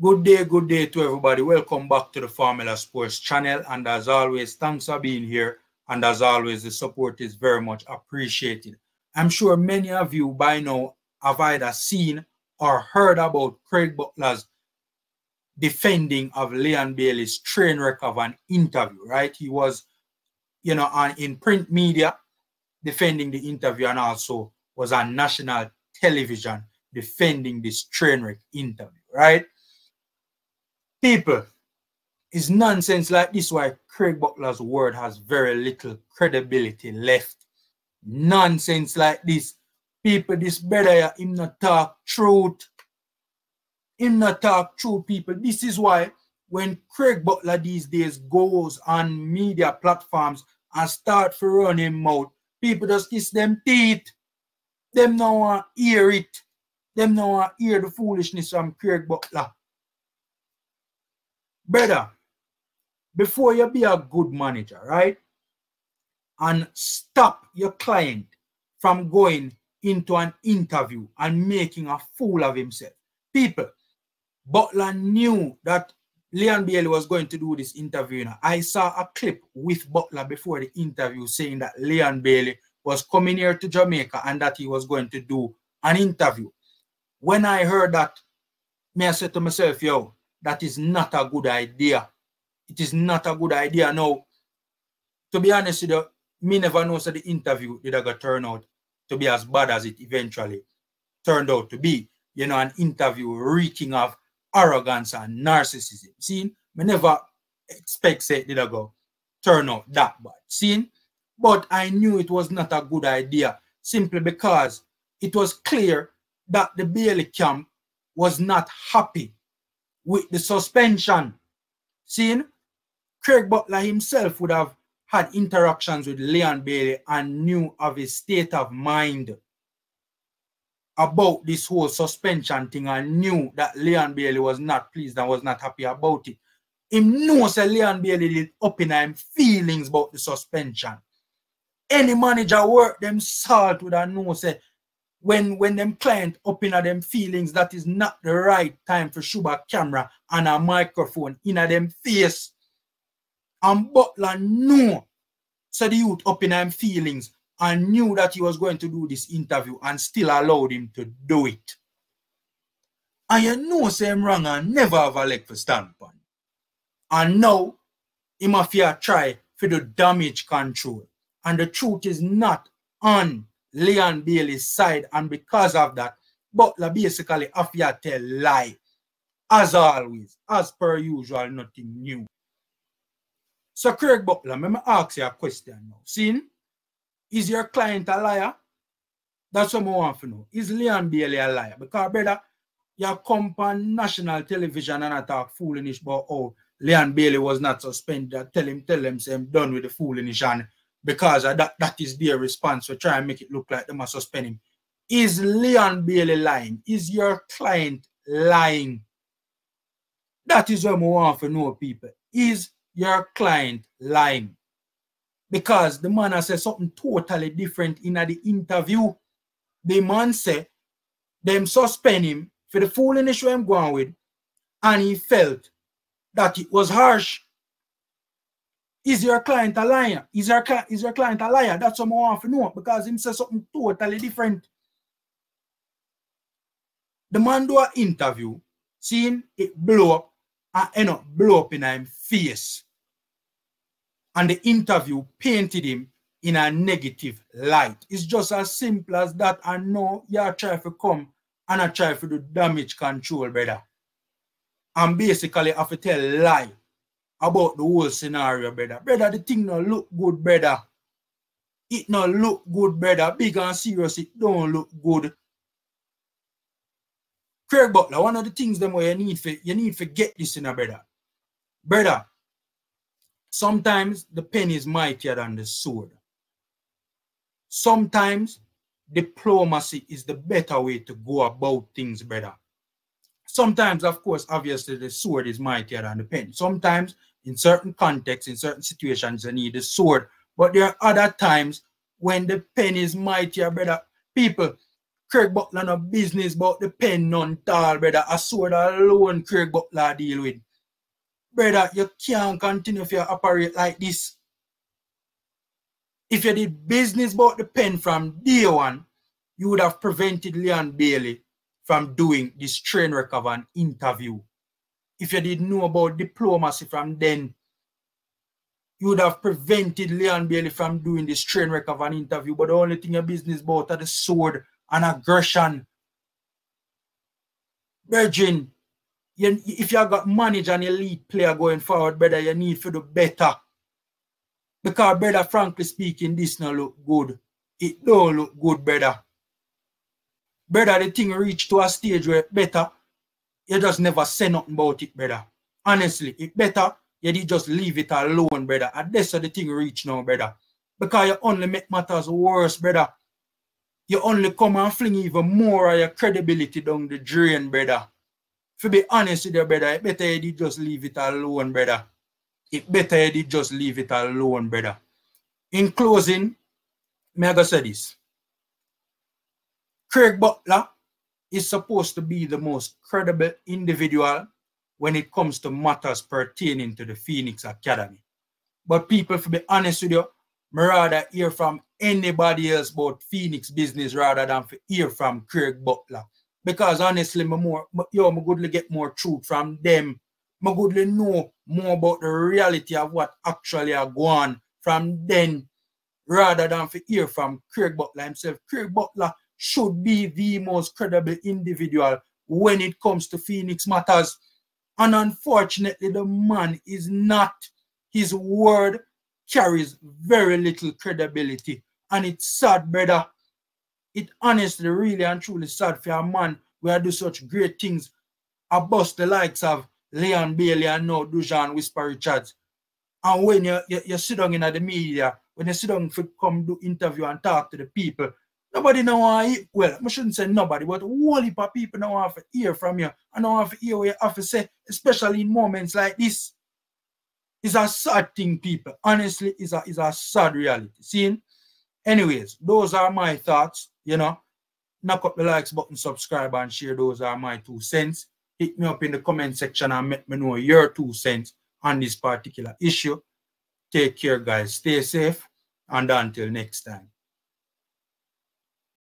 Good day to everybody. Welcome back to the Formula Sports channel. And as always, thanks for being here. And as always, the support is very much appreciated. I'm sure many of you by now have either seen or heard about Craig Butler's defending of Leon Bailey's train wreck of an interview, right? He was, in print media defending the interview and also was on national television defending this train wreck interview, right? People, it's nonsense like this why Craig Butler's word has very little credibility left. Nonsense like this. People, this brother, him not talk truth. Him not talk truth, people. This is why when Craig Butler these days goes on media platforms and start to run him mouth, people just kiss them teeth. Them no want to hear it. Them no want to hear the foolishness from Craig Butler. Brother, before you be a good manager, right? And stop your client from going into an interview and making a fool of himself. People, Butler knew that Leon Bailey was going to do this interview. I saw a clip with Butler before the interview saying that Leon Bailey was coming here to Jamaica and that he was going to do an interview. When I heard that, I said to myself, yo, that is not a good idea. It is not a good idea. Now, to be honest with you, me never know so the interview did I turn out to be as bad as it eventually turned out to be. You know, an interview reeking of arrogance and narcissism. See, me never expect say did I go turn out that bad. See, but I knew it was not a good idea simply because it was clear that the Bailey camp was not happy with the suspension. See, Craig Butler himself would have had interactions with Leon Bailey and knew of his state of mind about this whole suspension thing and knew that Leon Bailey was not pleased and was not happy about it. Him knows that Leon Bailey did up in him feelings about the suspension. Any manager work them salt with a know say when them client up in them feelings, that is not the right time for shoot a camera and a microphone in them face. And Butler knew so the youth up in them feelings and knew that he was going to do this interview and still allowed him to do it. And you know say him wrong and never have a leg for standpoint. And now he must try for the damage control. And the truth is not on Leon Bailey's side, and because of that, Butler basically have to tell lie. As always, as per usual, nothing new. So Craig Butler, let me ask you a question now. See, is your client a liar? That's what I want to know. Is Leon Bailey a liar? Because brother, you come on national television and I talk foolish about how Leon Bailey was not suspended. Tell them say I'm done with the foolishness, and because that is their response. So try and make it look like they must suspend him. Is Leon Bailey lying? Is your client lying? That is what we want to know, people. Is your client lying? Because the man has said something totally different in the interview. The man said them suspend him for the foolishness I'm going with, and he felt that it was harsh. Is your client a liar? Is your client a liar? That's what I want to know, because him says something totally different. The man do an interview, seeing it blow up and end up blow up in his face. And the interview painted him in a negative light. It's just as simple as that. And now you are trying to come and I try to do damage control, brother. And basically have to tell lie about the whole scenario, brother. Brother, the thing don't look good, brother. It don't look good, brother. Big and serious, it don't look good. Craig Butler, one of the things them where you need to get this in a brother. Brother, sometimes the pen is mightier than the sword. Sometimes diplomacy is the better way to go about things, brother. Sometimes, of course, obviously the sword is mightier than the pen. Sometimes, in certain contexts, in certain situations, you need the sword. But there are other times when the pen is mightier, brother. People, Craig Butler no business about the pen none tall, brother. A sword alone Craig Butler deal with. Brother, you can't continue if you operate like this. If you did business about the pen from day one, you would have prevented Leon Bailey from doing this train wreck of an interview. If you didn't know about diplomacy from then, you would have prevented Leon Bailey from doing this train wreck of an interview. But the only thing your business about are the sword and aggression. Virgin, if you have got manage an elite player going forward, brother, you need to do better. Because, brother, frankly speaking, this don't look good. It don't look good, brother. Brother, the thing reached to a stage where it better, you just never say nothing about it, brother. Honestly, it better, you did just leave it alone, brother. And that's how the thing reach now, brother. Because you only make matters worse, brother. You only come and fling even more of your credibility down the drain, brother. To be honest with you, brother, it better you did just leave it alone, brother. It better you did just leave it alone, brother. In closing, may I go say this. Craig Butler is supposed to be the most credible individual when it comes to matters pertaining to the Phoenix Academy. But people, to be honest with you, I rather hear from anybody else about Phoenix business rather than to hear from Craig Butler. Because honestly, I goodly get more truth from them. I goodly know more about the reality of what actually are going on from them rather than to hear from Craig Butler himself. Craig Butler should be the most credible individual when it comes to Phoenix matters. And unfortunately, the man is not. His word carries very little credibility. And it's sad, brother. It honestly, really and truly sad for a man where do such great things about the likes of Leon Bailey and now Dujan Whisper Richards. And when you sit down in the media, when you sit down to come do interview and talk to the people, nobody know want to, well, I shouldn't say nobody, but a whole heap of people don't want to hear from you. And don't want to hear what you have to say, especially in moments like this. It's a sad thing, people. Honestly, it's a sad reality. See? Anyways, those are my thoughts. You know, knock up the likes button, subscribe, and share. Those are my 2 cents. Hit me up in the comment section and let me know your 2 cents on this particular issue. Take care, guys. Stay safe. And until next time.